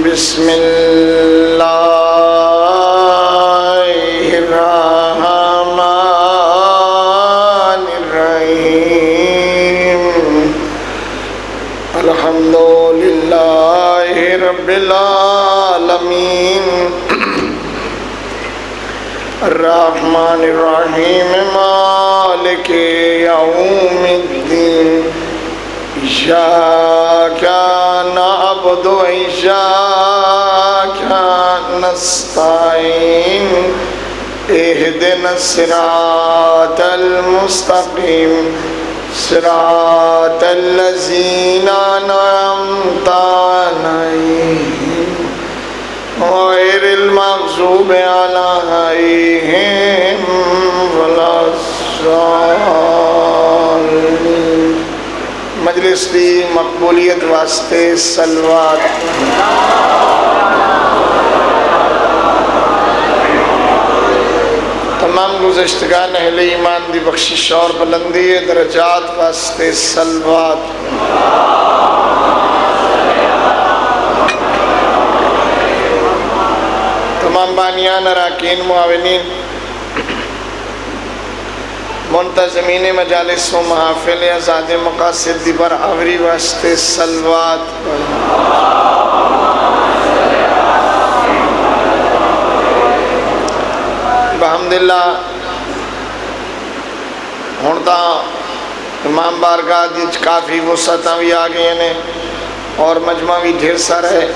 بسم اللہ الرحمن الرحیم الحمد للہ رب العالمین الرحمن الرحیم مالک یوم الدین إياك نعبد وإياك نستعين اهدنا الصراط المستقيم صراط الذين أنعمت عليهم غير المغضوب عليهم ولا الضالين۔ مجلس دی مقبولیت واسطے صلوات۔ تمام گزشتگان اہل ایمان دی بخشش اور بلندی درجات واسطے صلوات۔ تمام بانیان اراکین معاونین منتظمین مجالس و محافل آزاد مقاصد دی بر آوری واسطے صلوات۔ بحمداللہ ہونتا امام بارگاہ دی کافی وسعتاں بھی آ گئے ہیں اور مجمع بھی ڈھیر سارا ہے،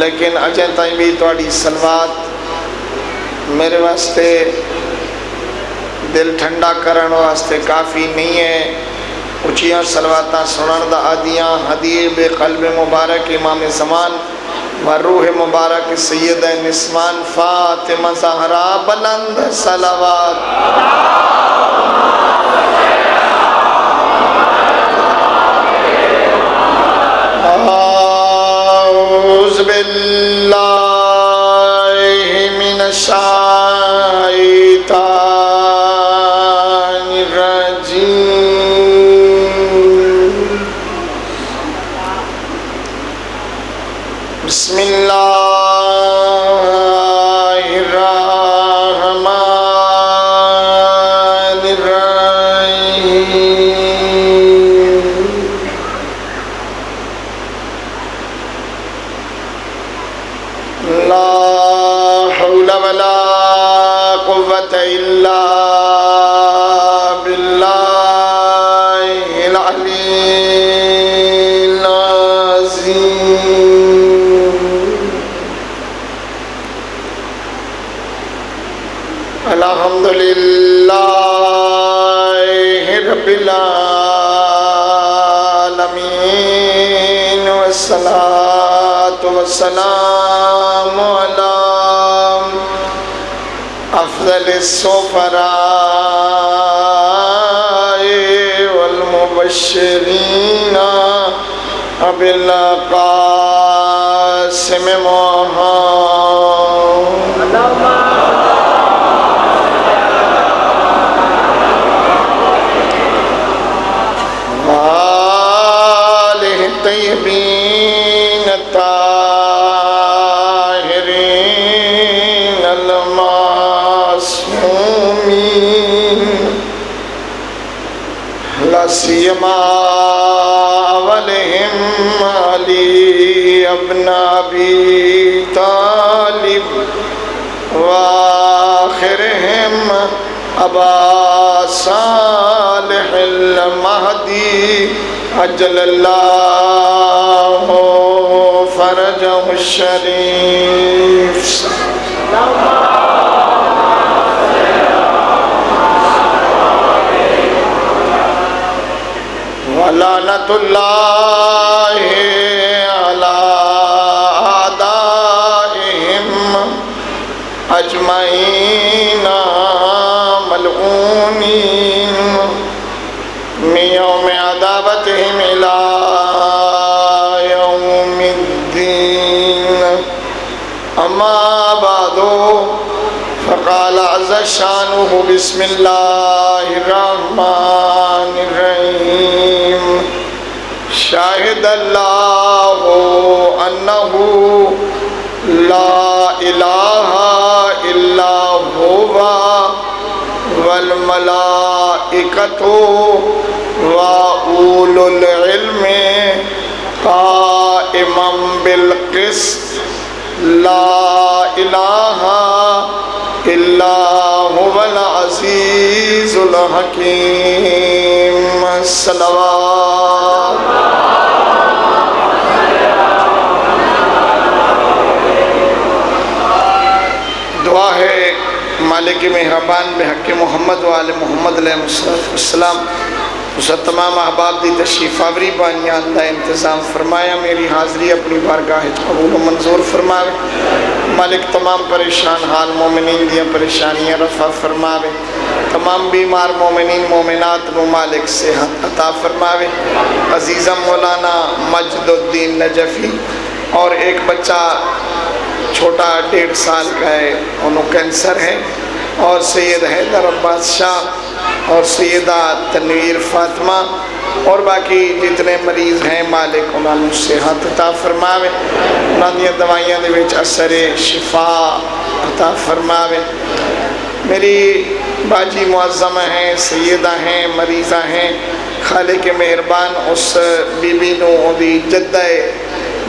لیکن اجے تائیں بھی تواڈی صلوات میرے واسطے دل ٹھنڈا کرن واسطے کافی نہیں ہے۔ اچھیاں صلواتاں سنن دا عادیاں حدیب قلب مبارک امام زمان و روح مبارک سیدہ نسوان فاطمہ زہرا بلند صلوات۔ اعوذ باللہ من الشیطان بسم اللہ الرحمن الرحیم لا حول ولا قوة إلا بالله العلي العظيم الحمد لله رب العالمين والصلاة والسلام على أفضل السفراء والمبشرين بالقاسم محمد آلہ الطیبین الطاہرین المعصومین لا سیما اولہم علی ابن ابی طالب وآخرہم ابا صالح المہدی عجل اللہ فرجہ الشریف۔ ولعنۃ اللہ علی اعدائہم اجمعین ملعونین من یوم عداوتہم الی یوم الدین۔ اما بعد فقال عز شانہ بسم اللہ الرحمن الرحیم شاہد اللہ أنه لا إله إلا هو والملائكة وأولو العلم قائما بالقسط لا إله إلا هو العزيز الحكيم الصلوات دعا ہے مالک مہربان بحق محمد وآل محمد علیہ السلام اس تمام احباب دی تشریف آوری بانیاں اللہ انتظام فرمایا، میری حاضری اپنی بارگاہ قبول و منظور فرماوے، مالک تمام پریشان حال مومنین دیا پریشانیاں رفع فرماوے، تمام بیمار مومنین مومنات و مالک صحت عطا فرماوے، عزیزم مولانا مجد الدین نجفی اور ایک بچہ چھوٹا 1.5 سال کا ہے، انہوں کینسر ہے، اور سید حیدر عباس شاہ اور سیدہ تنویر فاطمہ اور باقی جتنے مریض ہیں مالک انہوں نے صحت عطا فرماوے، انہوں نے دوائیاں دے وچ اثر شفا عطا فرماوے۔ میری باجی معظمہ ہیں، سیدہ ہیں، مریضہ ہیں، خالق مہربان اس بی بی نو دی جدہ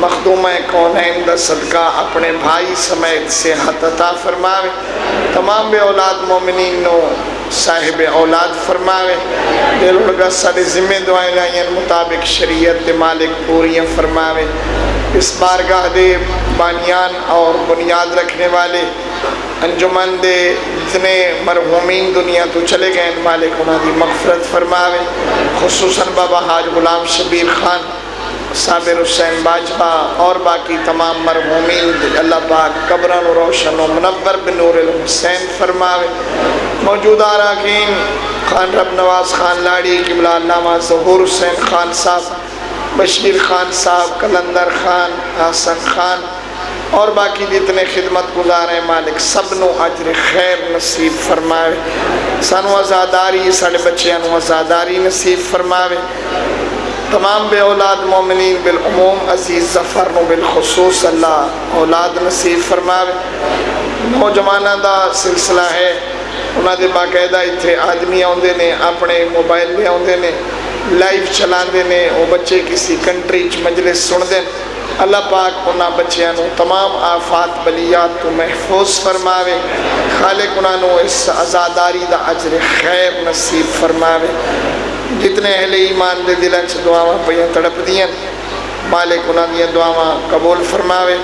مخدومہ کونین دا صدقہ اپنے بھائی سمیت صحت عطا فرماوے، تمام بے اولاد مومنین نو صاحب اولاد فرماوے، دل اڑگا سارے ذمہ دعائیں لائیں مطابق شریعت دے مالک پوریاں فرماوے، اس بارگاہ دے بانیان اور بنیاد رکھنے والے انجمن دے جتنے مرحومین دنیا تو چلے گئے مالک انہاں دی مغفرت فرماوے، خصوصاً بابا حاج غلام شبیر خان، صابر حسین باجبہ اور باقی تمام مرحومین اللہ پاک قبران و روشن و منور بنور الحسین فرماوے، موجودہ اراکین خان رب نواز خان لاڑی قبلہ علامہ ظہور حسین خان صاحب، بشیر خان صاحب، کلندر خان، حسن خان اور باقی جتنے خدمت گزار ہیں مالک سب نو اجر خیر نصیب فرماوے، سانو آزاداری ساڑے بچیاں نو آزاداری نصیب فرماوے، تمام بے اولاد مومنین بالعموم عزیز ظفر نو بالخصوص اللہ اولاد نصیب فرماوے۔ نوجوانہ دا سلسلہ ہے، انہاں دے باقاعدہ اتھے آدمی آندے نے اپنے موبائل میں آندے نے لائیو چلان دے نے، وہ بچے کسی کنٹری چ مجلس سن دیں، اللہ پاک انہاں بچیاں نو تمام آفات بلیات تو محفوظ فرماوے، خالق انہاں نو اس عزاداری دا اجر خیر نصیب فرماوے، جتنے اہل ایمان دے دلن سے دعاواں پہیاں تڑپ دیں مالک انہاں دیا دعاواں قبول فرماوے،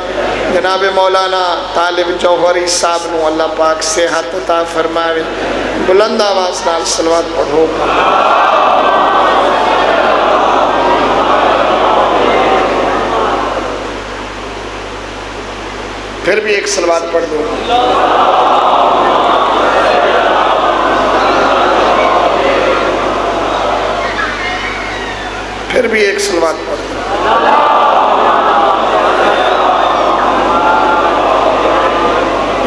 جناب مولانا طالب جوہری صاحب نو اللہ پاک صحت عطا فرماوے، بلند آواز نال صلوات پڑھو۔ پھر بھی ایک صلوات پڑھ دو۔ پھر بھی ایک صلوات پڑھ دو۔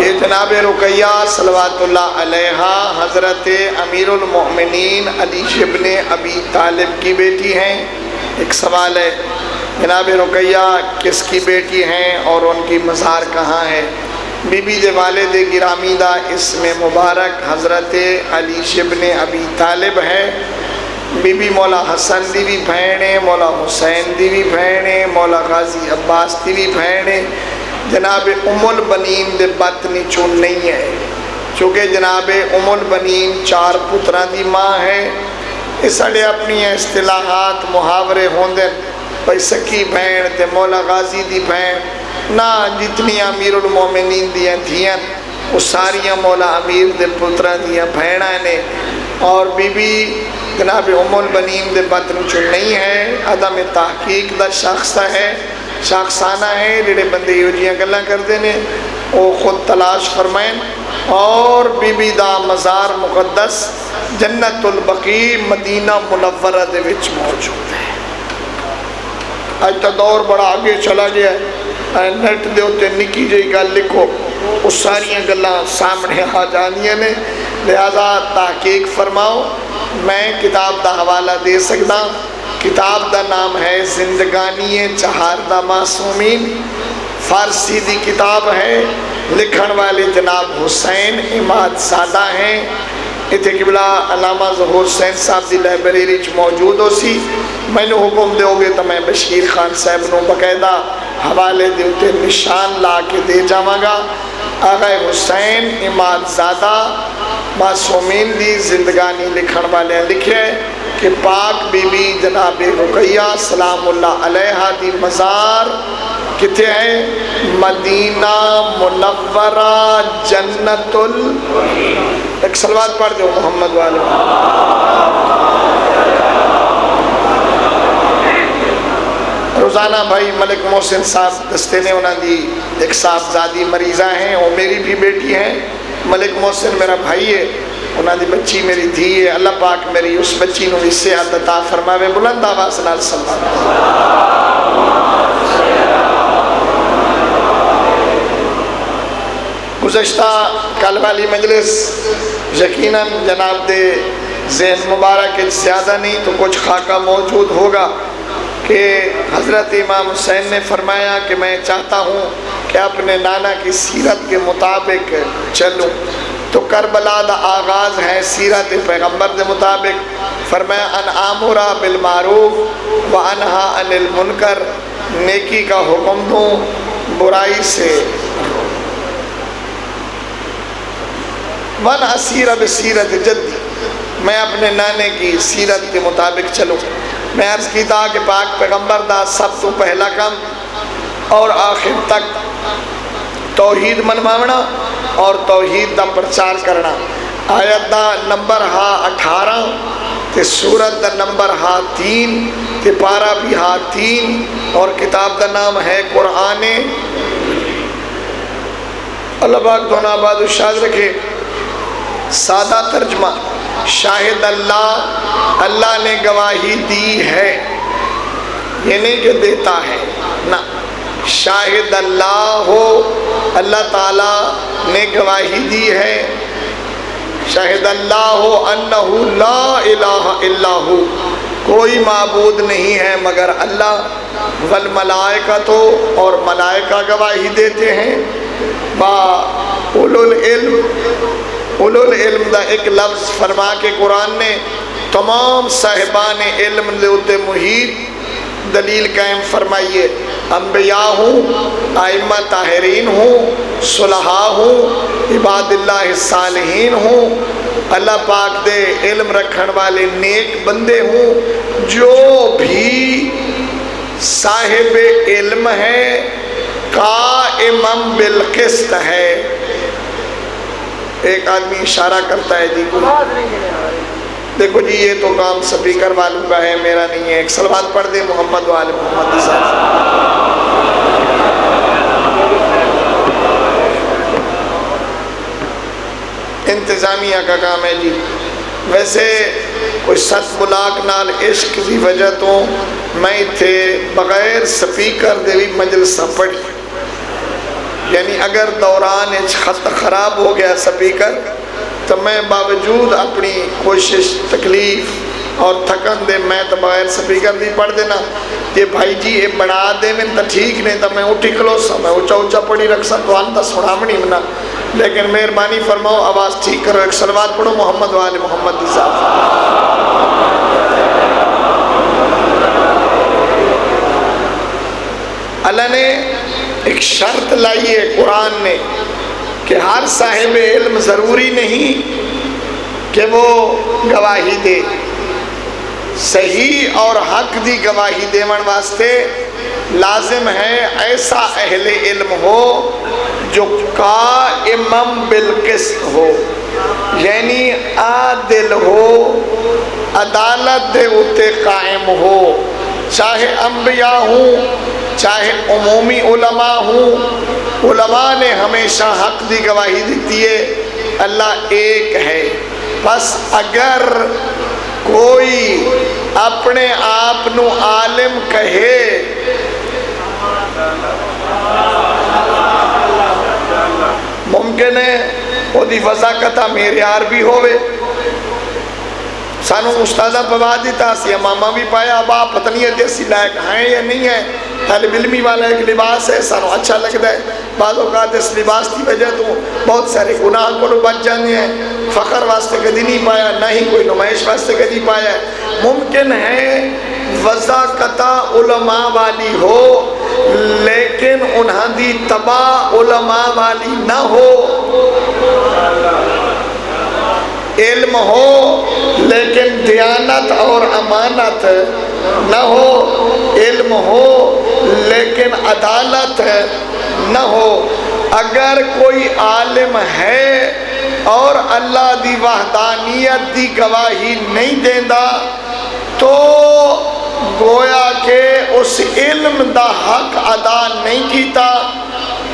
یہ جناب رقیہ صلوات اللہ علیہ حضرت امیر المؤمنین علی ابن ابی طالب کی بیٹی ہیں۔ ایک سوال ہے، جناب رقیہ کس کی بیٹی ہیں اور ان کی مزار کہاں ہے؟ بی بی دے والد گرامی دا اسم مبارک حضرت علی ابن ابی طالب ہے، بی بی مولا حسن دی بھی بھینے، مولا حسین دی بھی بھینے، مولا غازی عباس دی بھی بھینے، جناب ام البنین دے بطنی چون نہیں ہے، چونکہ جناب ام البنین 4 پتران دی ماں ہے، اس سڑے اپنی اصطلاحات محاورے ہوندے، بھائی سکی بھین تے مولا غازی دی بھین، نہ جتنی امیر المومنین دیاں تھیاں وہ ساریاں مولا امیر دے پتران دیاں بھینا نے، اور بی بی جناب ام البنین دے بطن چون نہیں ہے، عدم تحقیق دا شخص ہے، شخصانہ ہے، جڑے بندے یوجیاں گلہ کر دینے وہ خود تلاش فرمائیں، اور بی بی دا مزار مقدس جنت البقیع مدینہ منورہ دے وچ موجود ہے۔ آج تا دور بڑا آگے چلا گیا ہے، نیٹ دے ہوتے نکی جائی گل لکھو اس ساریاں گلہ سامنے آ جانیاں نے، لہذا تحقیق فرماؤ، میں کتاب دا حوالہ دے سکتا کتاب دا نام ہے زندگانی چہاردہ معصومین، فارسی دی کتاب ہے، لکھن والے جناب حسین اماد زادہ ہیں۔ اتھے قبلہ علامہ ظہور حسین صاحب دی لائبریری چ موجود ہو سی، میں نے حکم دے ہوگے تو میں بشیر خان صاحب نو باقاعدہ حوالے دے اتے نشان لا کے دے جاواں گا۔ آغا حسین اماد زادہ معصومین دی زندگانی لکھن والے لکھے کہ پاک بی بی جناب رقیہ سلام اللہ علیہا دی مزار کتے ہیں؟ مدینہ منورہ جنت ایک صلوات پڑھ دو محمد والے۔ روزانہ بھائی ملک محسن صاحب دستے نے انہاں دی ایک صاحبزادی مریضہ ہیں، وہ میری بھی بیٹی ہیں۔ ملک محسن میرا بھائی ہے، انہاں دی بچی میری دھی ہے۔ اللہ پاک میری اس بچی نو اس سے عطا فرماوے۔ بلند آواز نال سلام۔ گزشتہ کل والی مجلس یقیناً جناب دے ذہن مبارک زیادہ نہیں تو کچھ خاکہ موجود ہوگا کہ حضرت امام حسین نے فرمایا کہ میں چاہتا ہوں کہ اپنے نانا کی سیرت کے مطابق چلوں، تو کربلا دا آغاز ہے سیرت پیغمبر دے مطابق۔ فرمایا ان آمرا بالمعروف و انہا عن المنکر، نیکی کا حکم دوں برائی سے، ون اسیر بسیرت جدی، میں اپنے نانے کی سیرت کے مطابق چلوں۔ میں عرض کیتا کہ پاک پیغمبر دا سب تو پہلا کام اور آخر تک توحید منواونا اور توحید دا پرچار کرنا۔ آیت دا نمبر 18 تے سورت دا نمبر 3 تے پارہ بھی 3 اور کتاب دا نام ہے قرآن۔ اللہ پاک دونوں آباد و شاد رکھے۔ سادہ ترجمہ، شاہد اللہ، اللہ نے گواہی دی ہے، یہ نہیں کہ دیتا ہے، نہ، شاہد اللہ ہو، اللہ تعالیٰ نے گواہی دی ہے۔ شاہد اللہ ہو انہو لا الہ الا ہو، کوئی معبود نہیں ہے مگر اللہ، والملائکۃ اور ملائکہ گواہی دیتے ہیں، با اولو العلم، اولو العلم دا ایک لفظ فرما کے قرآن نے تمام صاحبان علم لے محیط دلیل قائم فرمائیے۔ انبیاء ہوں، ائمہ طاہرین ہوں، صلحاء ہوں، عباد اللہ صالحین ہوں، اللہ پاک دے علم رکھن والے نیک بندے ہوں، جو بھی صاحب علم ہے، قائمم بالقسط ہے۔ ایک آدمی اشارہ کرتا ہے جی دیکھو جی یہ تو کام سپیکر والوں کا ہے، میرا نہیں ہے۔ ایک صلوات پڑھ دے محمد والے محمد صاحب۔ انتظامیہ کا کام ہے جی۔ ویسے کوئی ست بلاک نال عشق دی وجہ تو میں تھے بغیر سپیکر دے بھی مجلسہ پڑھی، یعنی اگر دوران خط خراب ہو گیا سپیکر تو میں باوجود اپنی کوشش تکلیف اور تھکن دے میں تو بغیر سپیکر دی پڑھ دینا۔ یہ بھائی جی یہ بڑھا دے میں تو ٹھیک نہیں تو میں اٹھی کھلوسا، میں اونچا اونچا پڑھی رکھسا تو آنتا سنامنی منا، لیکن مہربانی فرماؤ آواز ٹھیک کرو۔ ایک صلوات پڑھو محمد والے محمد دی صاحب۔ اللہ نے ایک شرط لائی ہے قرآن نے کہ ہر صاحب علم ضروری نہیں کہ وہ گواہی دے، صحیح اور حق دی گواہی دیون واسطے لازم ہے ایسا اہل علم ہو جو قائمم بالقسط ہو، یعنی عادل ہو، عدالت دے اتے قائم ہو، چاہے انبیاء ہوں چاہے عمومی علماء ہوں۔ علماء نے ہمیشہ حق دی گواہی دیتی ہے، اللہ ایک ہے۔ بس اگر کوئی اپنے آپ نو عالم کہے ممکن ہے وہ دی وضاقتہ معیار بھی ہوئے، سانو استادہ پوا دیتا سی ماما بھی پایا ابا پتہ نہیں ہے جیسی لائق ہیں یا نہیں ہے. طالب علمی والا ایک لباس ہے سانو اچھا لگتا ہے. بعض اوقات اس لباس کی وجہ تو بہت سارے گناہ کو بچ جانے ہیں. فخر واسطے کدی نہیں پایا نہ ہی کوئی نمائش واسطے کدی پایا. ممکن ہے وضاقتہ علماء والی ہو لیکن انہاں دی تباہ علماء والی نہ ہو. علم ہو لیکن دیانت اور امانت نہ ہو. علم ہو لیکن عدالت نہ ہو. اگر کوئی عالم ہے اور اللہ دی وحدانیت دی گواہی نہیں دیندا تو گویا کہ اس علم دا حق ادا نہیں کیتا.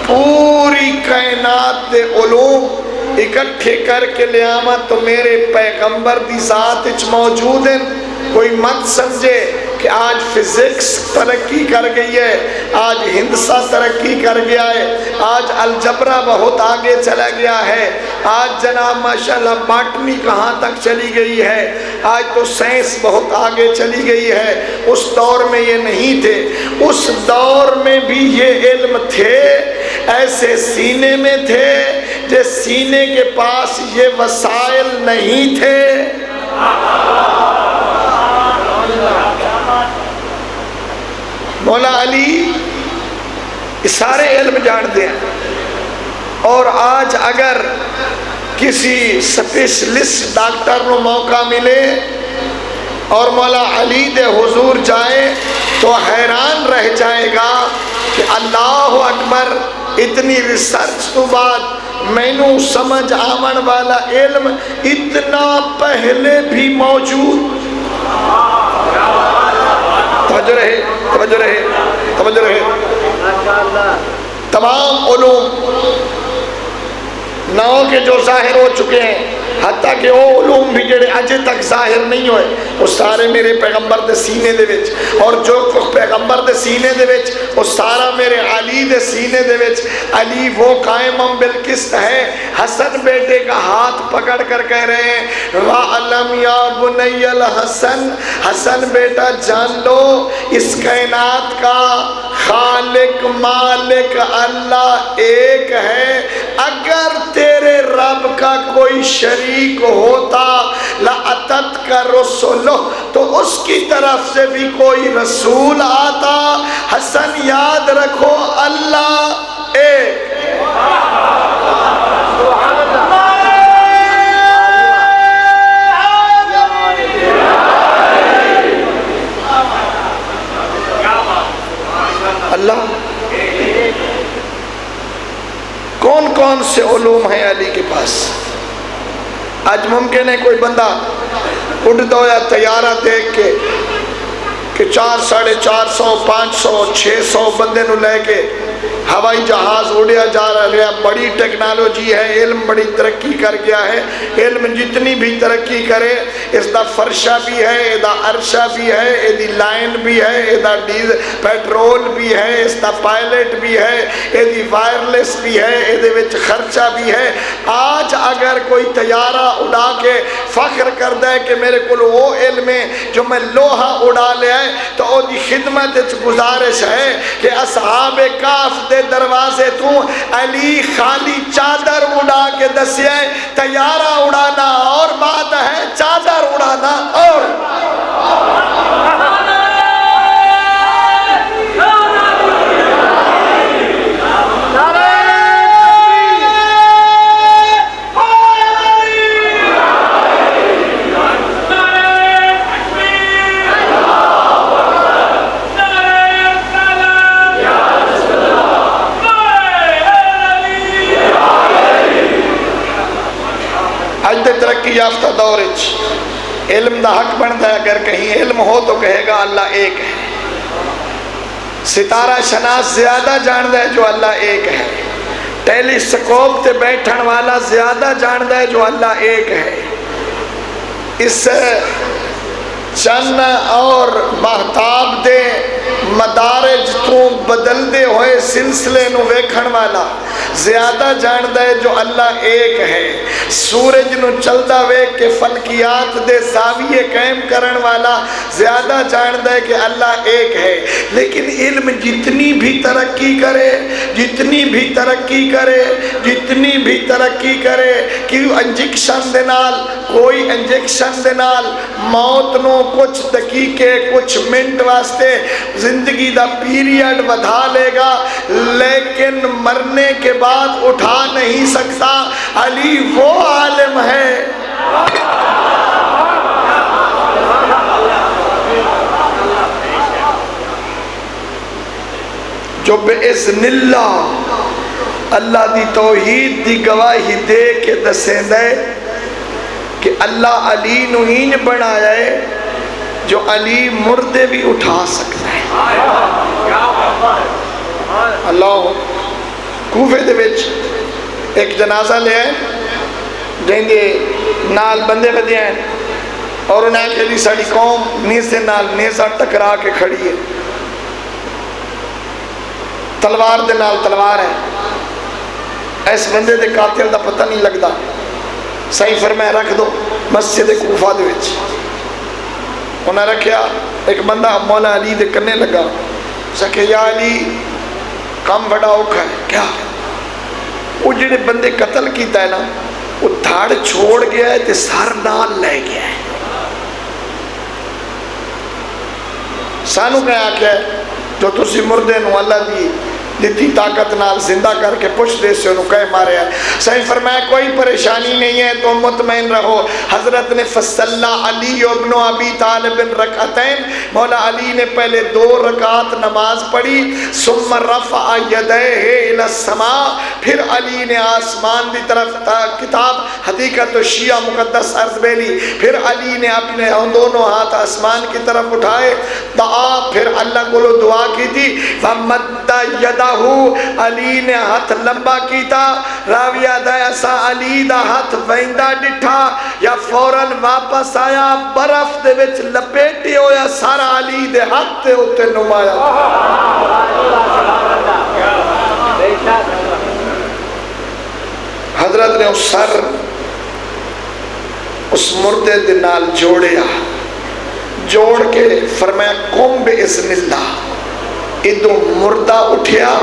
پوری کائنات دے علوم اکٹھے کر کے لے آما تو میرے پیغمبر دی ذات اچ موجود ہیں. کوئی مت سمجھے کہ آج فزکس ترقی کر گئی ہے, آج ہندسہ ترقی کر گیا ہے, آج الجبرا بہت آگے چلا گیا ہے, آج جناب ماشاءاللہ باٹنی کہاں تک چلی گئی ہے, آج تو سائنس بہت آگے چلی گئی ہے. اس دور میں یہ نہیں تھے. اس دور میں بھی یہ علم تھے, ایسے سینے میں تھے جس سینے کے پاس یہ وسائل نہیں تھے. مولا علی سارے علم جانتے ہیں. اور آج اگر کسی سپیشلسٹ ڈاکٹر کو موقع ملے اور مولا علی دے حضور جائے تو حیران رہ جائے گا کہ اللہ اکبر, اتنی ریسرچ تو بعد مینوں سمجھ آمن والا علم اتنا پہلے بھی موجود. توجہ رہے, توجہ رہے, توجہ رہے. تمام علوم نو کے جو ظاہر ہو چکے ہیں, حتیٰ کہ وہ علوم بھی جڑے اجے تک ظاہر نہیں ہوئے, وہ سارے میرے پیغمبر دے سینے دے وچ, اور جو پیغمبر دے سینے دے وچ وہ سارا میرے علی دے سینے دے وچ. علی وہ قائم بالقسط ہے. حسن بیٹے کا ہاتھ پکڑ کر کہہ رہے ہیں وَعَلَمْ يَا بُنَيَّ الْحَسَنِ, حسن بیٹا جان لو اس کائنات کا خالق مالک اللہ ایک ہے. اگر تیرے رب کا کوئی شریک ہوتا لَأَتَتْكَ رُسُلُهُ, تو اس کی طرف سے بھی کوئی رسول آتا. حسن یاد رکھو اللہ ایک. اللہ کون کون سے علوم ہیں علی کے پاس. آج ممکن ہے کوئی بندہ اڑتا ہوا طیارہ دیکھ کے کہ 400 450 500 600 بندے نو لے کے ہوائی جہاز اڑیا جا رہا ہے. بڑی ٹیکنالوجی ہے, علم بڑی ترقی کر گیا ہے. علم جتنی بھی ترقی کرے اس دا فرشہ بھی ہے, اس دا عرشہ بھی ہے, اس دی لائن بھی ہے, اس دا پیٹرول بھی ہے, اس دا پائلٹ بھی ہے, اس دی وائرلیس بھی ہے, اس دے وچ خرچہ بھی ہے. آج اگر کوئی طیارہ اڑا کے فخر کر دے کہ میرے کو وہ علم ہے جو میں لوہا اڑا لے آئے, تو وہ دی خدمت گزارش ہے کہ اصحاب کاف دے دروازے تو علی خالی چادر اڑا کے دسیا ہے. طیارہ اڑانا اور بات ہے, چادر اڑانا اور. ترقی یافتہ دور علم دا حق بنتا ہے. اگر کہیں علم ہو تو کہے گا اللہ ایک ہے. ستارہ شناس زیادہ جانتا ہے جو اللہ ایک ہے. ٹیلی سکوپ تے بیٹھن والا زیادہ جانتا ہے جو اللہ ایک ہے. اس چند اور مہتاب دے مدارج تو بدلدے ہوئے سلسلے نو ویکھن والا زیادہ جانتا ہے جو اللہ ایک ہے. سورج نو چلدا ویکھ کے فلکیات دے زاویے قائم کرن والا زیادہ جاندا ہے کہ اللہ ایک ہے. لیکن علم جتنی بھی ترقی کرے جتنی بھی ترقی کرے جتنی بھی ترقی کرے کہ انجیکشن دے نال کوئی انجیکشن دے نال موت نو کچھ دقیقے کچھ منٹ واسطے زندگی دا پیریڈ ودھا لے گا لیکن مرنے کے بعد اٹھا نہیں سکتا. علی وہ عالم ہے جو بِإِذْنِ اللہ اللہ دی توحید دی گواہی دے کے دسیں دے کہ اللہ علی نو ہینج بنایا ہے جو علی مردے بھی اٹھا سکتا ہے. اللہ کوفے دے وچ ایک جنازہ لے آئے جن دے نال بندے بدے ہیں اور انہیں کہ جی ساڑی قوم نیزے نال نیزہ ٹکرا کے کھڑی ہے, تلوار دے نال تلوار ہے, اس بندے دے قاتل دا پتہ نہیں لگدا. صحیح فرمایا رکھ دو مسجد کوفہ دے وچ. انہیں رکھیا ایک بندہ مولا علی دے کرنے لگا کہ یا علی کام بڑا اوکھا ہے. کیا وہ جڑے بندے قتل کیتا ہے نا وہ دھاڑ چھوڑ گیا ہے تے سر نال لے گیا ہے. سانو کہا کہ جو تسی مردے نو اللہ دی دیتی طاقت نال زندہ کر کے پوچھ دے سے انہوں کہے مارے ہیں. صحیح فرمایا کوئی پریشانی نہیں ہے تو مطمئن رہو. حضرت نے فصلہ علی ابن ابی طالب رکعتین, مولا علی نے پہلے 2 رکعت نماز پڑھی. ثم رفع یدیہ الی السماء, پھر علی نے آسمان دی طرف کتاب حقیقت و شیعہ مقدس عرض بیلی, پھر علی نے اپنے دونوں ہاتھ آسمان کی طرف اٹھائے دعا, پھر اللہ کو دعا کی تھی. وَمَدَّ یدہ علی نے ہاتھ لمبا کیتا. راویہ دا ایسا علی دا ہاتھ ویندہ ڈٹھا یا فوراً واپس آیا برف دے وچ لپیٹی ہویا سارا علی دے ہاتھ تے ہوتے نمایا. حضرت نے اس سر اس مردے دے نال جوڑیا, جوڑ کے فرمایا قم بِإِذْنِ اللہ. ادو مردہ اٹھیا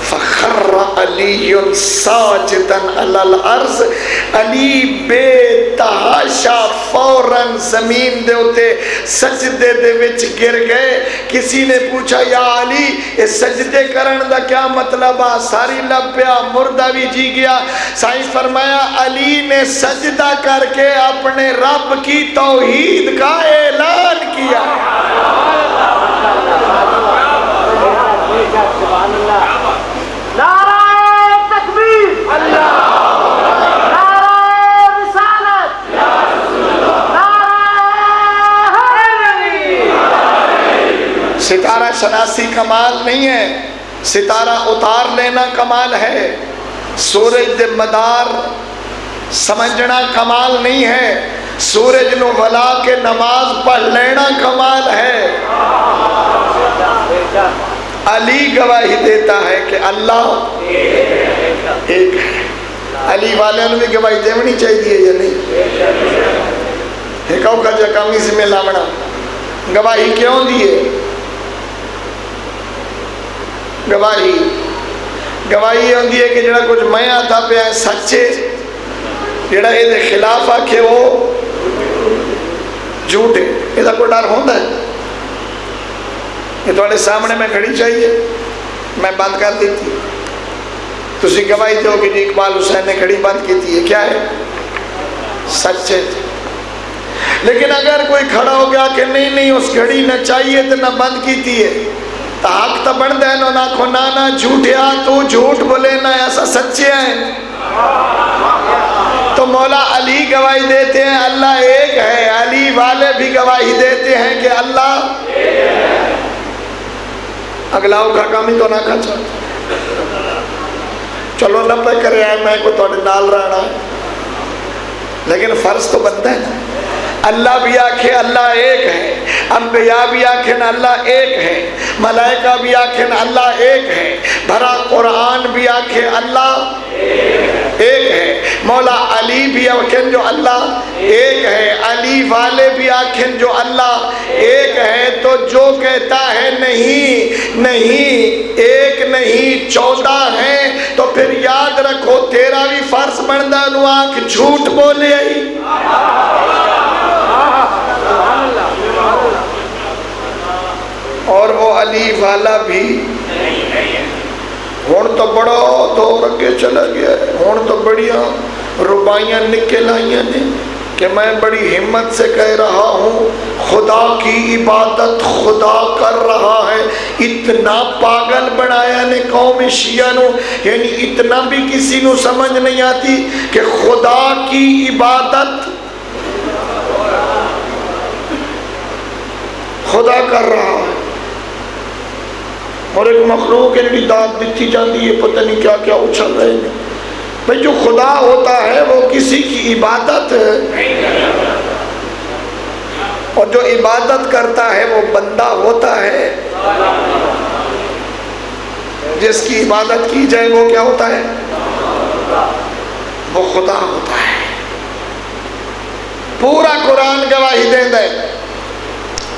فخر علی ساجدا علی الارض, علی بے تحاشا فوراً زمین دے ہوتے سجدے دے وچ گر گئے. کسی نے پوچھا یا علی اس سجدے کرن دا کیا مطلب ہے؟ ساری لپیا مردہ بھی جی گیا. سائیں فرمایا علی نے سجدہ کر کے اپنے رب کی توحید کا اعلان کیا. نعرہ تکبیر, نعرہ رسالت, نعرہ حیدری. ستارہ شناسی کمال نہیں ہے, ستارہ اتار لینا کمال ہے. سورج دے مدار سمجھنا کمال نہیں ہے, سورج نو بلا کے نماز پڑھ لینا کمال ہے. علی گواہی دیتا ہے کہ اللہ ایک ہے. علی والے نے بھی گواہی دیونی چاہیے یا نہیں؟ ایک اوکھا جا کامی سے میں لامنا گواہی کیوں دیئے؟ گواہی یہ ہوندی ہے کہ جڑا کچھ میں آتا پہ آئے سچے, جڑا یہ دے خلاف آکھے وہ جھوٹے. یہ دا کوئی ڈر ہوندہ ہے؟ یہ تھوڑے سامنے میں کھڑی چاہیے, میں بند کر دیتی. تسی گواہی دو کہ جی اقبال حسین نے کھڑی بند کی تھی, یہ کیا ہے؟ سچے. لیکن اگر کوئی کھڑا ہو گیا کہ نہیں اس گھڑی نہ چاہیے تو نہ بند کی تھی ہے, تو حق تو بن دے نہ کھو نانا جھوٹیا تو جھوٹ بولے نہ ایسا سچے ہیں. تو مولا علی گواہی دیتے ہیں اللہ ایک ہے, علی والے بھی گواہی دیتے ہیں کہ اللہ اگلاؤ کا کامی تو نہ کھچا. چلو نہ پہ کرے آئے میں کوئی توڑے نال رہنا ہے, لیکن فرض تو بنتا ہے نا. اللہ بھی آکھے اللہ ایک ہے, انبیاء بھی آکھیں اللہ ایک ہے, ملائکہ بھی آکھیں اللہ ایک ہے, بھرا قرآن بھی آکھے اللہ ایک ہے. مولا علی بھی آکھیں جو اللہ ایک ہے، علی والے بھی آکھیں جو اللہ ایک ہے، تو جو کہتا ہے نہیں نہیں ایک نہیں 14 ہیں، تو پھر یاد رکھو تیرا بھی فرض بندہ نو آنکھ جھوٹ بولے آئی۔ اور وہ علی والا بھی ہون تو بڑا دور اگے چلا گیا ہے، ہون تو بڑیاں ربائیاں نکل آئیاں نے کہ میں بڑی ہمت سے کہہ رہا ہوں خدا کی عبادت خدا کر رہا ہے۔ اتنا پاگل بنایا نے قوم شیعہ نو، یعنی اتنا بھی کسی نو سمجھ نہیں آتی کہ خدا کی عبادت خدا کر رہا ہے، اور ایک مخلوق ہے جڑی داد دیتی جاتی ہے، پتہ نہیں کیا کیا اچھل رہے ہیں۔ بھئی جو خدا ہوتا ہے وہ کسی کی عبادت اور جو عبادت کرتا ہے وہ بندہ ہوتا ہے، جس کی عبادت کی جائے وہ کیا ہوتا ہے؟ وہ خدا ہوتا ہے۔ پورا قرآن گواہی دیندہ ہے،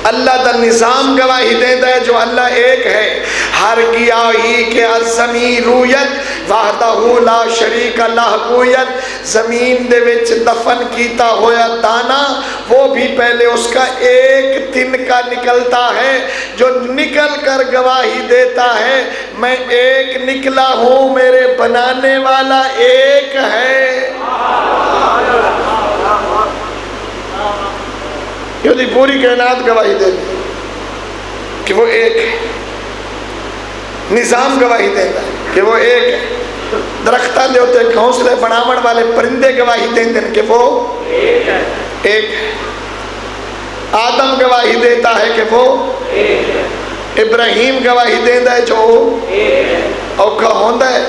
اللہ دا نظام گواہی دیندہ ہے جو اللہ ایک ہے۔ ہر گیاہی کے الزمی رویت وحدہ لا شریک لہ گویت، زمین دے وچ دفن کیتا ہویا دانا وہ بھی پہلے اس کا ایک تنکا نکلتا ہے جو نکل کر گواہی دیتا ہے میں ایک نکلا ہوں، میرے بنانے والا ایک ہے۔ یہ پوری کائنات گواہی دے کہ وہ ایک ہے، نظام گواہی دیتا ہے کہ وہ ایک ہے، درختہ دے ہوتے گھونسلے بناون والے پرندے گواہی دیتے ہیں کہ وہ ایک ہے، آدم گواہی دیتا ہے کہ وہ ایک ہے، ابراہیم گواہی دیتا ہے جو اوکھا ہوندہ ہے،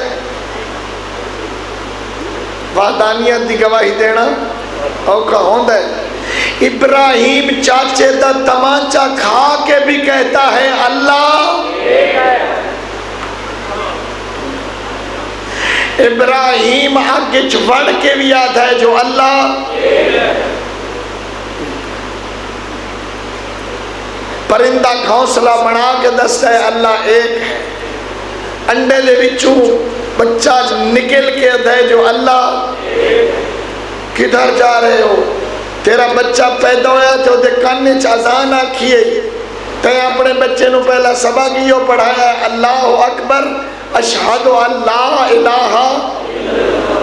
وحدانیت دی گواہی دینا اوکھا ہوندہ ہے۔ ابراہیم چاچے دا تمانچہ کھا کے بھی کہتا ہے اللہ ابراہیم آگے چوڑ کے بھی یاد ہے جو اللہ پرندہ گھونسلہ بنا کے دستا ہے اللہ ایک ہے، انڈے دے بچوں بچہ نکل کے دے جو اللہ کدھر جا رہے ہو، تیرا بچہ پیدا ہویا تو دے کانے چازان آکھیے، تے اپنے بچے نو پہلا سبق یہ پڑھایا اللہ اکبر اشہد ان لا الہ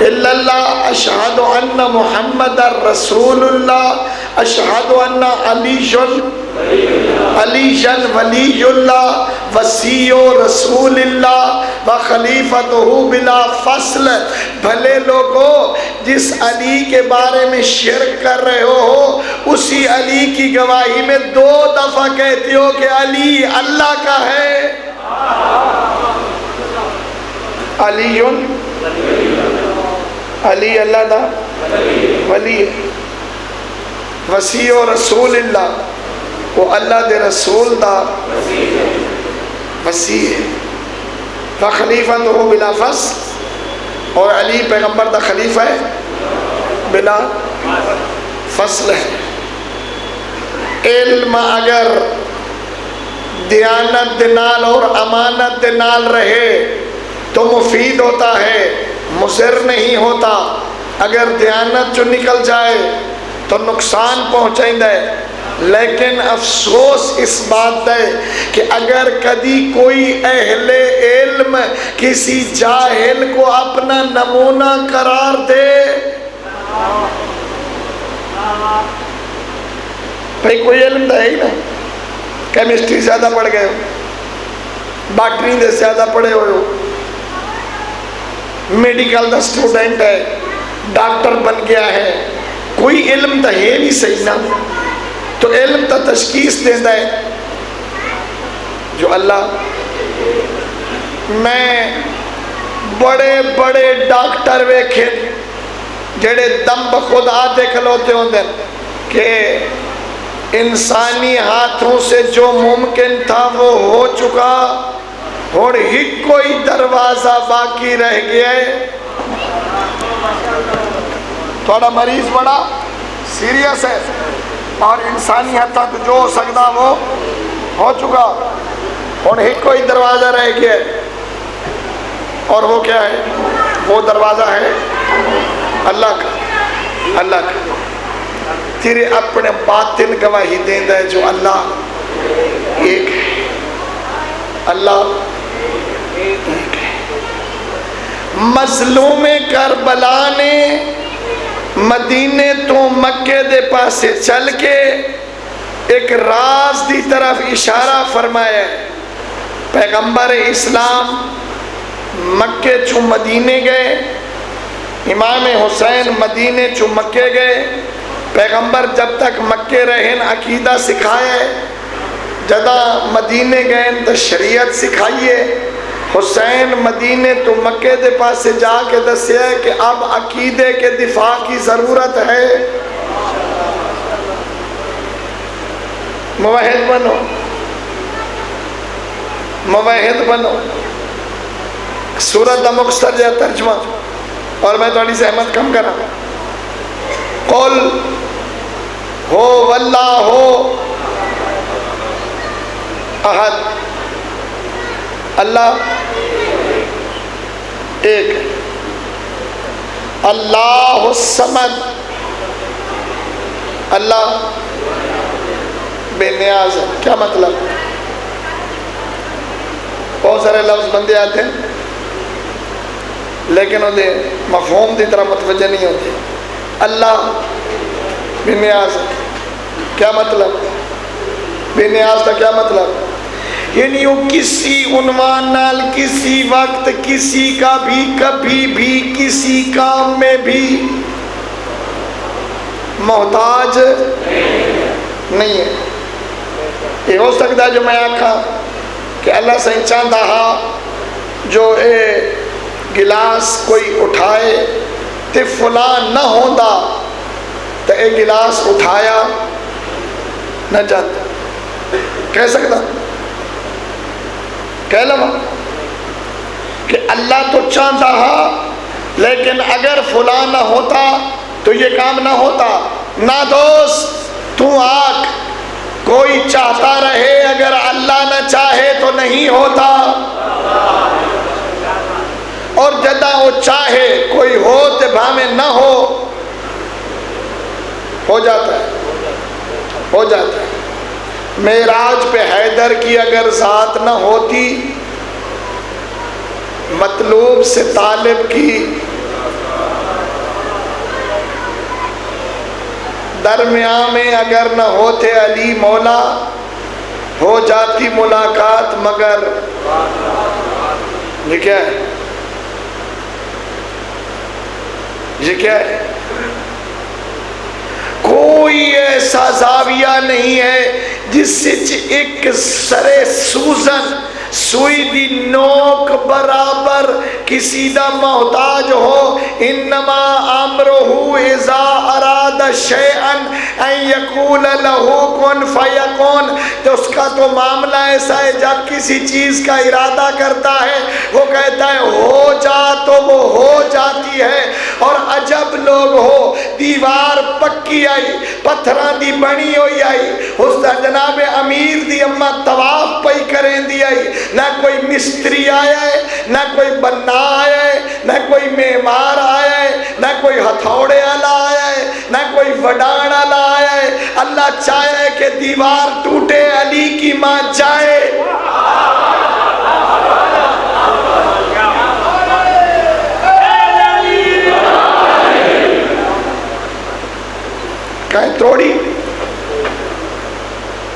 الا اللہ اشہد ان محمد رسول اللہ اشہد ان علی ولی اللہ وسیع رسول اللہ وخلیفتہ بلا فصل۔ بھلے لوگوں جس علی کے بارے میں شرک کر رہے ہو اسی علی کی گواہی میں 2 دفعہ کہتے ہو کہ علی اللہ کا ہے، علی اللہ دا ولی، وسیع رسول اللہ وہ اللہ دے رسول دا وسیع ہے، فخلیفتہ بلا فصل، اور علی پیغمبر دا خلیفہ ہے بلا فصل ہے۔ علم اگر دیانت دنال اور امانت دنال رہے تو مفید ہوتا ہے، مضر نہیں ہوتا۔ اگر دیانت جو نکل جائے تو نقصان پہنچائیں دے، لیکن افسوس اس بات ہے کہ اگر کدی کوئی اہل علم کسی جاہل کو اپنا نمونہ قرار دے، بھئی کوئی علم تو ہے ہی نا، کیمسٹری زیادہ پڑھ گئے ہو، باٹنی دے زیادہ پڑھے ہوئے ہو، میڈیکل دا سٹوڈنٹ ہے، ڈاکٹر بن گیا ہے، کوئی علم تو ہے نہیں صحیح نا، تو علم تو تشخیص دیتا ہے جو اللہ۔ میں بڑے بڑے ڈاکٹر ویکھے جڑے دم بخود آتے کھلوتے ہوندے کہ انسانی ہاتھوں سے جو ممکن تھا وہ ہو چکا، اور ہی کوئی دروازہ باقی رہ گیا ہے۔ تھوڑا مریض بڑا سیریس ہے اور انسانی حد تک جو ہو سکتا وہ ہو چکا. اور ایک کوئی دروازہ رہ گیا اور وہ کیا ہے؟ وہ دروازہ ہے اللہ کا. اللہ کا تیرے اپنے باطن گواہی دیندہ ہے جو اللہ ایک ہے. اللہ ایک ہے. مظلوم کربلا نے مدینے تو مکے دے پاسے چل کے ایک راز دی طرف اشارہ فرمایا ہے. پیغمبر اسلام مکے چو مدینے گئے، امام حسین مدینے چو مکے گئے. پیغمبر جب تک مکے رہن عقیدہ سکھائے، جدا مدینے گئے تو شریعت سکھائیے. حسین مدینے تو مکے دے پاسے جا کے دسیا کہ اب عقیدے کے دفاع کی ضرورت ہے. موحد بنو، موحد بنو. سورت دا مختصر جا ترجمہ اور میں تھوڑی زحمت کم کرا. قل ہو واللہ احد، اللہ ایک ہے. اللہ الصمد، اللہ بے نیاز ہے. کیا مطلب؟ بہت سارے لفظ بندے آتے ہیں لیکن انہیں مفہوم دی طرح متوجہ نہیں ہوتے. اللہ بے نیاز ہے. کیا مطلب بے نیاز کا؟ کیا مطلب؟ یعنی وہ کسی عنوان نال کسی وقت کسی کا بھی کبھی بھی کسی کام میں بھی محتاج نہیں ہے. یہ ہو سکتا ہے جو میں آکھا کہ اللہ سے چاہتا جو اے گلاس کوئی اٹھائے تے فلان نہ ہوندا تو اے گلاس اٹھایا نہ جاتا. کہہ سکتا؟ کہہ لما کہ اللہ تو چاہتا لیکن اگر فلان نہ ہوتا تو یہ کام نہ ہوتا. نہ دوست تو آنکھ، کوئی چاہتا رہے اگر اللہ نہ چاہے تو نہیں ہوتا. اور جدا وہ چاہے کوئی ہو تو بھامے نہ ہو جاتا ہے. ہو جاتا ہے. معراج پہ حیدر کی اگر ذات نہ ہوتی، مطلوب سے طالب کی درمیان میں اگر نہ ہوتے علی مولا، ہو جاتی ملاقات. مگر یہ کیا ہے؟ یہ کیا ہے؟ کوئی ایسا زاویہ نہیں ہے جس سے ایک سرے سوزن سوئی دی نوک برابر کسی دا محتاج ہو. انما امرہ اذا اراد شیئا ان یقول لہ کن فیکون. تو اس کا تو معاملہ ایسا ہے جب کسی چیز کا ارادہ کرتا ہے وہ کہتا ہے ہو جا تو وہ ہو جاتی ہے. اور عجب لوگ ہو، دیوار پکی آئی، پتھران دی بنی ہوئی آئی، اس دا جناب امیر دی اما طواف پئی کریں دی آئی. نہ کوئی مستری آیا ہے، نہ کوئی بنا آیا ہے، نہ کوئی معمار آیا ہے، نہ کوئی ہتھوڑے والا آیا ہے، نہ کوئی وڈان والا آیا ہے. اللہ چاہے کہ دیوار ٹوٹے، علی کی ماں جائے. کہیں توڑی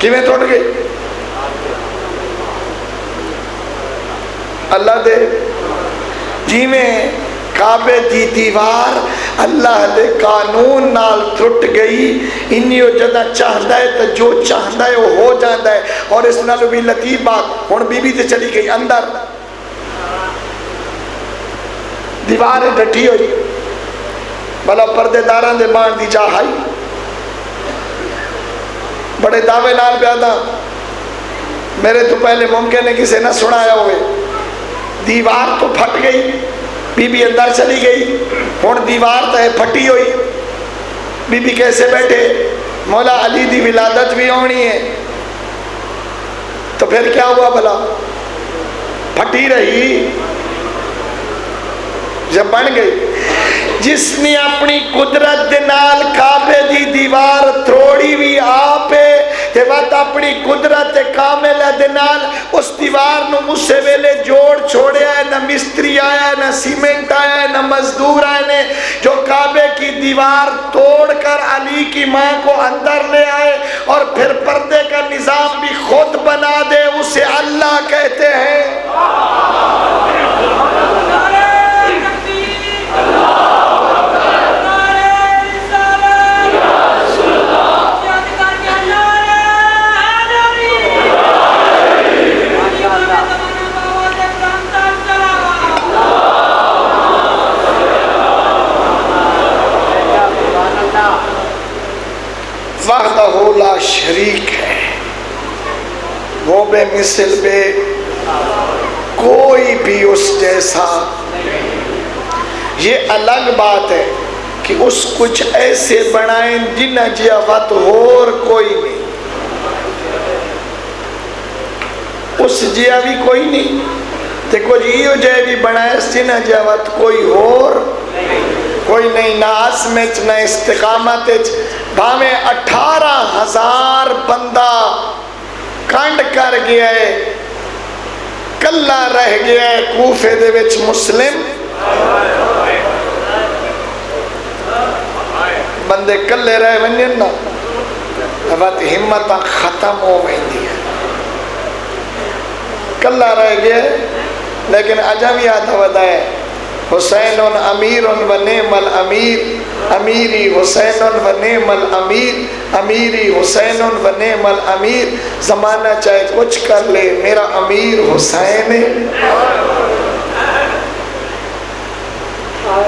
کیویں توڑ گئی؟ اللہ دے جی میں کعبے دی دیوار اللہ دے قانون نال ٹوٹ گئی. انہیو جدہ چاہتا ہے تو جو چاہتا ہے وہ ہو جاتا ہے. اور اس نالو بھی لطیف بات، ہن بی بی تے چلی گئی اندر، دیوار ڈٹھی ہوئی، بھلا پردے داران دے بان دی چاہائی. بڑے دعوے نال پیادا میرے تو پہلے ممکن ہے کسی نہ سنایا ہوئے. دیوار تو پھٹ گئی، بی بی اندر چلی گئی، ہن دیوار تو ہے پھٹی ہوئی. بی بی کیسے بیٹھے؟ مولا علی دی ولادت بھی ہونی ہے، تو پھر کیا ہوا بھلا؟ پھٹی رہی جب بن گئی۔ جس نے اپنی قدرت دے نال کعبے دی دیوار تروڑی بھی آپ تے وقت اپنی قدرت کاملہ دے نال اس دیوار نو مسے ویلے جوڑ چھوڑیا ہے، نہ مستری آیا ہے، نہ سیمنٹ آیا ہے، نہ مزدور آئے نے، جو کعبے کی دیوار توڑ کر علی کی ماں کو اندر لے آئے اور پھر پردے کا نظام بھی خود بنا دے، اسے اللہ کہتے ہیں۔ وحدہ لا شریک ہے، وہ بے مثل، بے کوئی بھی اس جیسا۔ یہ الگ بات ہے کہ اس کچھ ایسے بنائیں جنہ جیوت اور کوئی نہیں، اس جیا بھی کوئی نہیں تے کچھ یہ جے بھی بنائے جنہ جیوت کوئی اور کوئی نہیں، نہ عظمت نہ استقامت۔ بھاویں 18,000 بندہ کنڈ کر گیا ہے، کلا رہ گیا ہے کوفے دے وچ مسلم، بندے کلے رہ ونجن نا وقت ہمت ختم ہو ویندی ہے، کلا رہ گیا ہے۔ لیکن اجم یاد ودا ہے حسین امیر و نعم الامیر، امیری حسین و نعم الامیر، امیری حسین و نعم الامیر۔ زمانہ چاہے کچھ کر لے، میرا امیر حسین ہے۔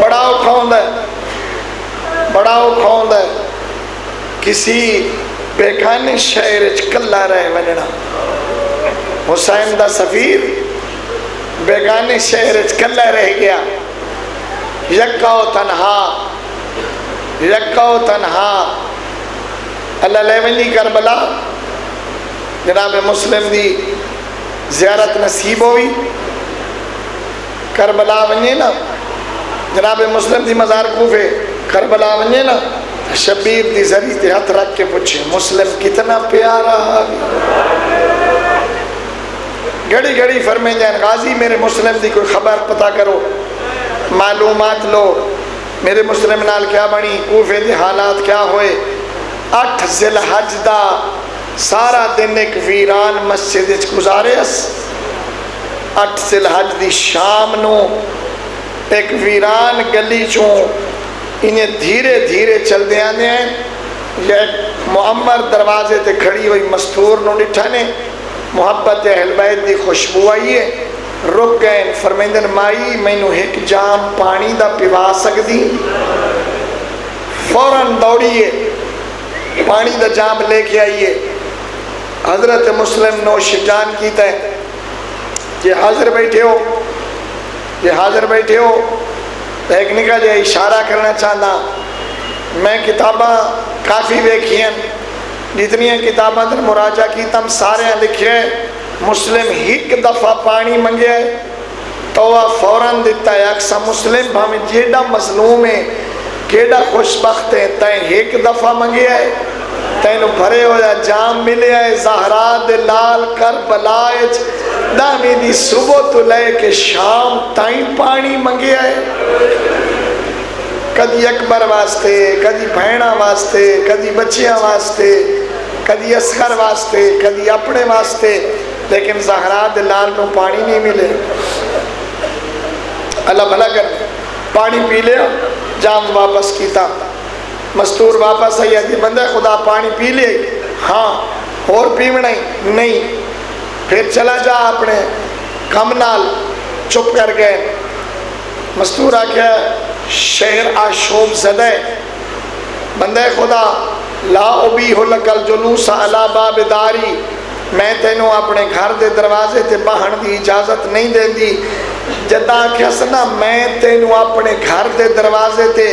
بڑا اوکھاؤں ہے، بڑا اوکھاؤں ہے کسی بیگانے شہر کلا رہ وننا۔ حسین دا سفیر بیگانے شہر کلا رہ گیا، یکا و تنہا، یکا و تنہا۔ اللہ لے ونی کربلا، جناب مسلم دی زیارت نصیب ہوئی، کربلا ونی نا، جناب مسلم دی مزار کوفے کربلا ونی نا، شبیر دی زری تے ہاتھ رکھ کے پوچھے مسلم کتنا پیارا گھڑی گھڑی فرمائیں جان غازی میرے مسلم دی کوئی خبر پتہ کرو، معلومات لو، میرے مسلم نال کیا بنی، کوفے دے حالات کیا ہوئے۔ 8 ذی الحج دا سارا دن ایک ویران مسجد وچ گزارے اس، 8 ذی الحج دی شام نو ایک ویران گلی چوں انہیں دھیرے دھیرے چل دے آنے ہیں، یہ معمر دروازے تے کھڑی ہوئی مستور نو ڈٹھا نے، محبت اہل بیت دی خوشبو آئی ہے، رک گئے، فرمیندن مائی میں نو ایک جام پانی دا پیوا سکتی، فوراً دوڑیے پانی دا جام لے کے آئیے۔ حضرت مسلم نوش جان کیتا ہے، یہ حاضر بیٹھے ہو، یہ حاضر بیٹھے ہو، ایک نکا جائے اشارہ کرنا چاہتا، میں کتاباں کافی ویکھی ہیں، جتنی کتاباں در مراجعہ کی تم سارے لکھے مسلم ایک دفعہ پانی منگے ہے تو وہ فوراً دیتا ہے۔ اکثر مسلم ہمیں جیڑا مظلوم ہے کیڑا خوشبخت ہے، تین ایک دفعہ منگے ہے، تینو بھرے ہویا جام ملے ہے، زہرا دلال کربلا دامی دی صبح تو لے کے شام تائیں پانی منگے ہے، کدی اکبر واسطے، کدی بھینہ واسطے، کدی بچیاں واسطے، کدی اصغر واسطے، کدی اپنے واسطے، لیکن زہرا دلال کو پانی نہیں ملے۔ اللہ بھلا کر پانی پی لیا، جام واپس کیتا، مستور واپس آئی آدھی بندہ خدا پانی پی لے، ہاں اور پیونا نہیں، پھر چلا جا اپنے کم نال، چپ کر گئے۔ مستور آکھیا شہر آشوب زدہ بندہ خدا لا ابیہ لکل جلوس علی باب داری، میں تینوں اپنے گھر دے دروازے تے باہن دی اجازت نہیں دیں دی، جدا کہسنا میں تینوں اپنے گھر دے دروازے تے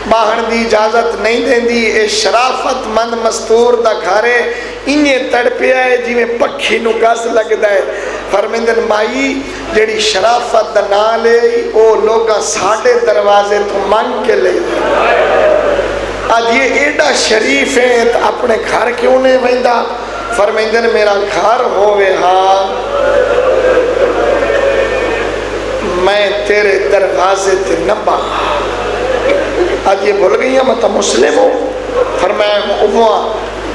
باہر دی اجازت نہیں دیندی، اے شرافت مند مستور دا گھارے انہیں تڑپیا ہے جی میں پکھی نو گز لگدا ہے۔ فرمیندن مائی جیڑی شرافت دا نا لے او لوگاں ساڑھے دروازے تو منگ کے لے۔ آج یہ ایڈا شریف ہے تو اپنے گھر کیوں نہیں ویندہ؟ فرمیندن میرا گھر ہوئے ہاں میں تیرے دروازے تے نبا۔ آج یہ بھول گئی ہیں میں تو مسلم ہوں۔ فرمایا اوہاں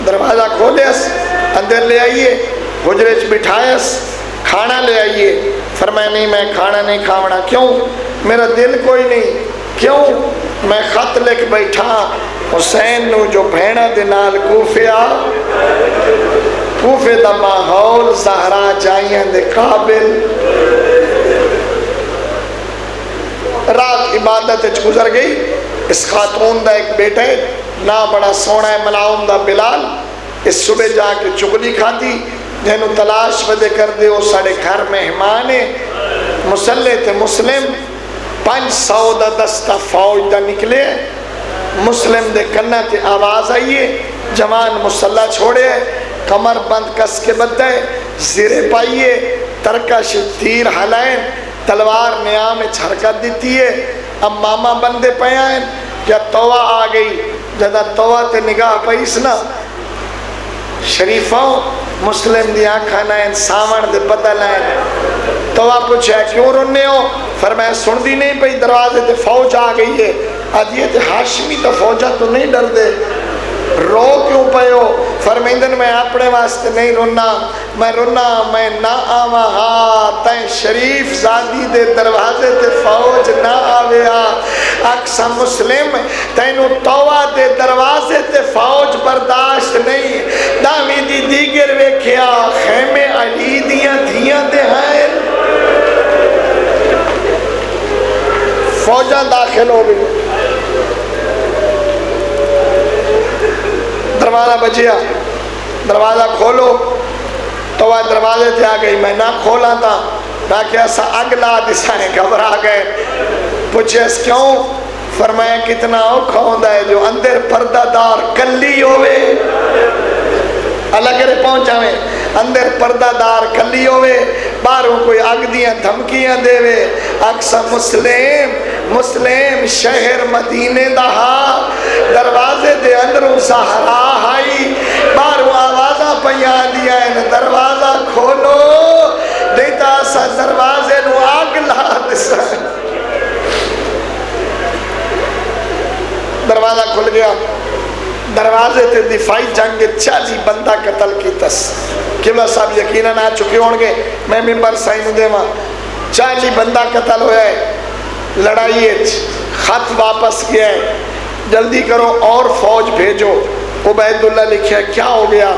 دروازہ کھولیس، اندر لے آئیے، حجرے چ بٹھائیس، کھانا لے آئیے۔ فرمایا نہیں میں کھانا نہیں کھاونا۔ کیوں؟ میرا دل کوئی نہیں۔ کیوں؟ میں خط لکھ بیٹھا حسین نو جو بھیڑا دے نال کوفیا، کوفے دا ماحول زہرا جائیاں دے قابل۔ رات عبادت گزر گئی۔ اس خاتون دا ایک بیٹا ہے نا بڑا سونا ہے ملاؤم دا بلال، اس صبح جا کے چگلی کھاتی جنو تلاش ودے کر دے وہ ساڑے گھر مہمان مسلح تے مسلم 500 دا دستہ فوج دا نکلے۔ مسلم دے کنہ تے آواز آئیے، جوان مسلح چھوڑے، کمر بند کس کے بدے، زیرے پائیے، ترکش تیر حلائیں، تلوار نیام چھرکت دیتی ہے۔ اب ماما بندے پیائیں کیا توہ آ گئی، جدہ توہ تے نگاہ پیسنا شریفوں مسلم دی آنکھا نائن سامن دے بدلائیں۔ توہ پوچھے کیوں رونے ہو؟ فرمایا سن دی نہیں پئی دروازے تے فوج آ گئی ہے۔ آدھیے تے ہاشمی تو فوجہ تو نہیں ڈر دے، رو کیوں پے ہو؟ فرمیندن میں اپنے واسطے نہیں رونا، میں رونا میں نہ آوا ہاں تائیں شریف زادی دے دروازے تے فوج نہ آویا۔ اکسا مسلم تینو توہ دے دروازے تے فوج برداشت نہیں، دامی دی دیگر ویکھیا خیمے علی دیاں دھیاں دے ہیں۔ فوجاں داخل ہو گئی، دروازہ بجیا، دروازہ کھولو، تو وہ دروازے تے آ گئی۔ میں نہ کھولا تھا تاکہ ایسا اگلا دسائیں گھبرا گئے۔ پوچھے اس کیوں؟ فرمایا کتنا اوکھا ہوندہ ہے جو اندر پردہ دار کلی ہوئے، الگ رہ پہنچا میں اندر پردہ دار کلی ہوئے، باروں کوئی اگ دیاں دھمکیاں دے وے۔ اکسا مسلم شہر مدینے دہا، دروازے دے اندروں سہرا آئی، باروں آوازہ پیان دیا ہے دروازہ کھولو، دیتا سا دروازے نو آگ لا دسا۔ دروازہ کھل گیا، دروازے تے دفاعی جنگ 40 بندہ قتل کی تس۔ قبلہ صاحب یقیناً آ چکے ہونگے، میں ممبر سائن دے ماں 40 بندہ قتل ہویا ہے۔ لڑائی خط واپس گیا ہے، جلدی کرو اور فوج بھیجو۔ عبید اللہ لکھیا کیا ہو گیا؟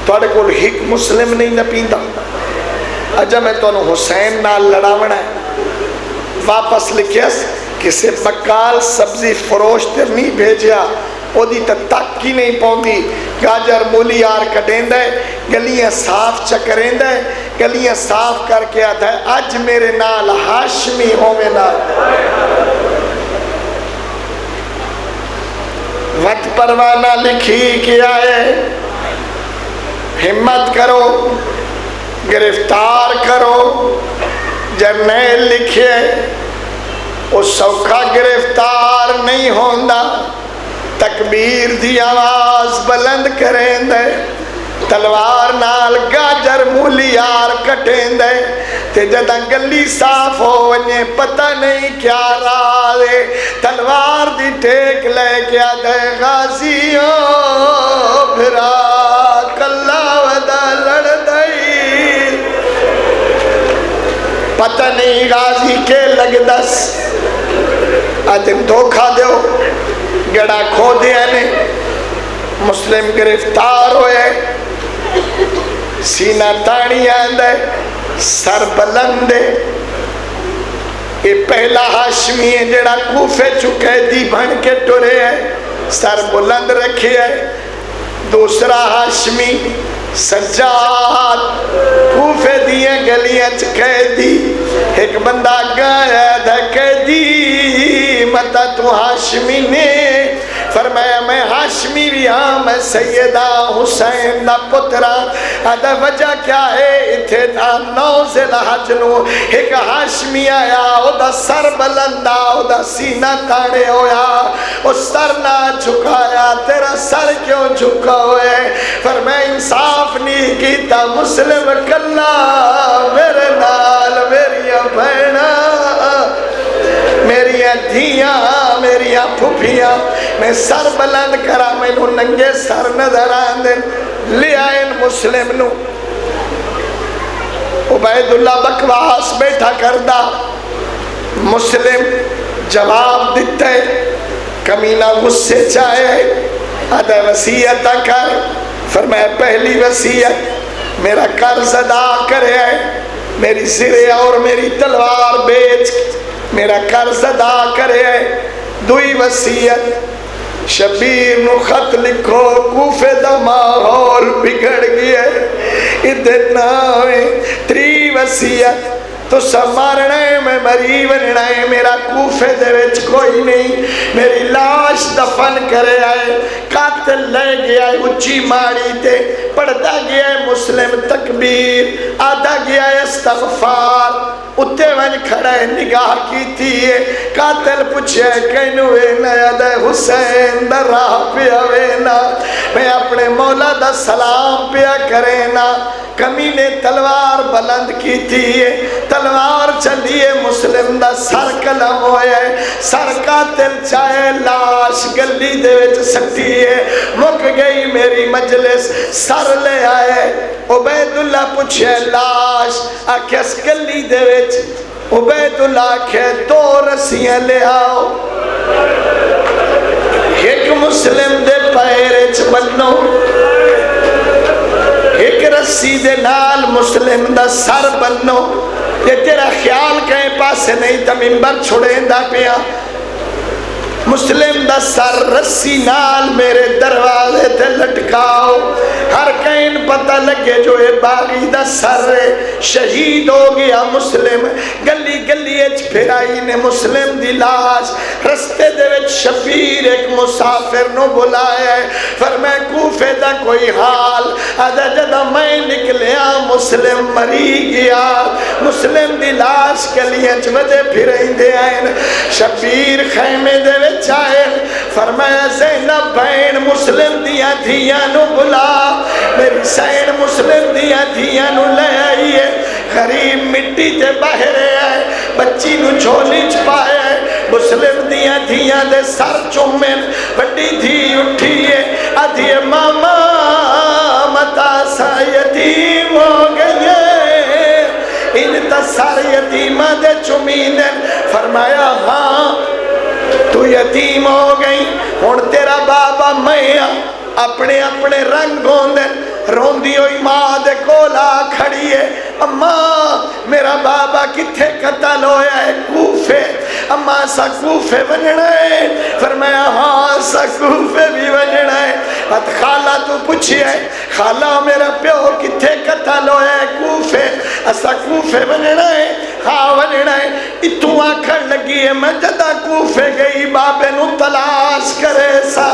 توڑے کول ہک مسلم نہیں نہ پیندہ، اجا میں تو حسین نال لڑاونا ہے۔ واپس لکھیا کسے بکال سبزی فروش تر نہیں بھیجیا، او دی تک کی نہیں پوندی، گاجر مولی آر کٹین دے، گلیاں صاف چکرین دے، گلیاں صاف کر کے آتا ہے اج میرے نال ہاشمی ہوئے نال۔ وقت پروانہ لکھی کیا ہے، ہمت کرو گرفتار کرو، جرنیل لکھے وہ سوکھا گرفتار نہیں ہوندہ، تکبیر دی آواز بلند کریں دے، تلوار نال گاجر مولیار کٹیں دے، تے جدہ گلی صاف ہو ونجے پتہ نہیں کیا رہے، تلوار دی ٹیک لے کیا دے غازیوں بھرا کلا ودا لڑ دائی، پتہ نہیں غازی کے لگ دس، آج دھوکھا دیو گڑا کھو دیا نے، مسلم گرفتار ہوئے، سینہ تانی آندے، سر بلندے، یہ پہلا ہاشمی ہے جڑا کوفے چکے دی بھن کے ٹورے ہے، سر بلند رکھے ہے۔ دوسرا ہاشمی سجاد کوفے دیئے گلیاں چکے دی، ایک بندہ گایا دھکے دی متا تو ہاشمی ہاشمی نے فرمایا میں ہاشمی بھی ہاں میں سیدہ حسین دا پترا آدھا وجہ کیا ہے اتھے دا 9 ذی الحج نو ایک ہاشمی آیا او دا سر بلندا او دا سینہ تاڑے ہویا او سر نہ جھکایا تیرا سر کیوں جھکا ہوئے فرمایا انصاف نہیں کیتا مسلم کلا میرے نال میریاں بہنا میریاں دھیاں میریاں پھپھیاں میں سر بلند کرا میں نو ننگے سر نظر آندے لے آئین مسلم نو عبید اللہ بکواس بیٹھا کردہ مسلم جواب دیتے کمینہ غصے چاہے آدھا وسیعت کر فرمایا پہلی وسیعت میرا قرض ادا کرے میری زرے اور میری تلوار بیچ میرا قرض ادا کرے دوئی وسیعت شبیر نو خط لکھو کوفے دا ماحول بگڑ گیا اتنا ہوئے 3 وسیعت تو سمارنا ہے میں مری بننا ہے میرا کوفے دے وچ کوئی نہیں میری لاش دفن کرے آئے قاتل لے گیا ہے اچھی ماڑی تے پڑھتا گیا ہے مسلم تکبیر آدھا گیا ہے استغفار اتے ون کھڑا ہے نگاہ کی تھی ہے قاتل پوچھے کینوے نیادہ حسین در راہ پیا وینا میں اپنے مولا دا سلام پیا کرینا کمی نے تلوار بلند کی تھی ہے تلوار چلیے مسلم دا سر کلم ہوئے سر قاتل چاہے لاش گلی دے وچ سکتی ہے مک گئی میری مجلس سر لے آئے عبید اللہ پوچھے لاش آکھس گلی دے وچ عبید اللہ کھے 2 رسیاں لے آؤ ایک مسلم دے پیرچ بنو ایک رسی دے نال مسلم دا سر بنو یہ تیرا خیال کہیں پاسے نہیں تا منبر چھوڑیں دا پیا مسلم دا سر رسی نال میرے دروازے تے لٹکاؤ ہر کہیں پتہ لگے جو اے باغی دا سر شہید ہو گیا مسلم گلی گلی اچ پھرائی نے مسلم دی لاش رستے دے وچ شبیر ایک مسافر نو بلایا ہے فرمائے کوفے دا کوئی حال آدھا جدہ میں نکلیا مسلم مری گیا مسلم دی لاش گلی اچ وجہ پھرائیں دے آئین شبیر خیمے دے وچ چاہے فرمایا زینب بین مسلم دیا دھیاں نو بلا میری سین مسلم دیا دھیاں نو لے آئی ہے غریب مٹی تے بہرے آئے بچی نو جھولی چھپائے ہے مسلم دیا دھیاں دے سر چومن بڑی دھی اٹھی ہے آدھی ماما متا سا یتیم ہو گئے ان تا سار یتیمہ دے چومینن فرمایا ہاں تو یتیم ہو گئی ہون تیرا بابا میں اپنے اپنے رنگوں دے روندی ہوئی ماں دے کولا کھڑی ہے اماں میرا بابا کتھے قتل ہویا ہے کوفے اماں سا کوفے بننا ہے فرمایا ہاں سا کوفے بھی بننا ہے بات خالہ تو پوچھی ہے خالہ میرا پیو کتھے قتل ہویا ہے کوفے اسا کوفے بننا ہے ہاں بننا ہے اتو آکھر لگی ہے میں جدہ کوفے گئی بابے نو تلاش کرے سا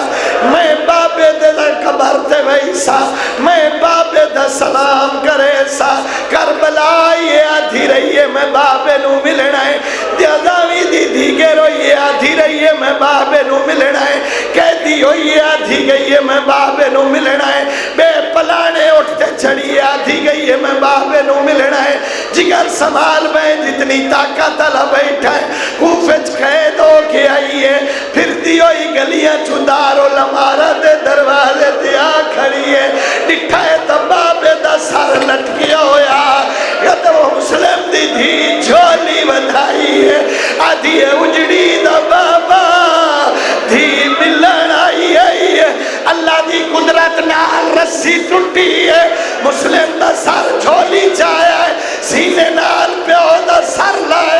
میں بابے دے دا قبر تے وئی سا میں بابے دا سلام کرے سا کربلا یہ آدھی رہی ہے میں بابے نو ملنا ہے دیاداوی دی دیگے روئی ہے آدھی رہی ہے میں بابے نو ملنا ہے کہتی ہوئی ہے آدھی گئی ہے میں بابے نو ملنا ہے بے پلانے اٹھتے چڑھی ہے آدھی گئی ہے میں بابے نو ملنا ہے جگر سنبھال میں جتنی طاقت اللہ بیٹھا ہے کوفج قید ہو کے آئی ہے پھر دی ہوئی گلیاں چودارو لمارہ دے دروازے دیا کھڑی ہے ڈٹھا ہے تبابے دا سر لٹکیا ہویا یا تو مسلم دی دھی جھولی بدھائی ہے آدھی ہے اجڑی دا بابا دھی ملن آئی ہے اللہ دی قدرت نال رسی ٹوٹی ہے مسلم دا سر جھولی چایا ہے سینے نال پیو دا سر لائے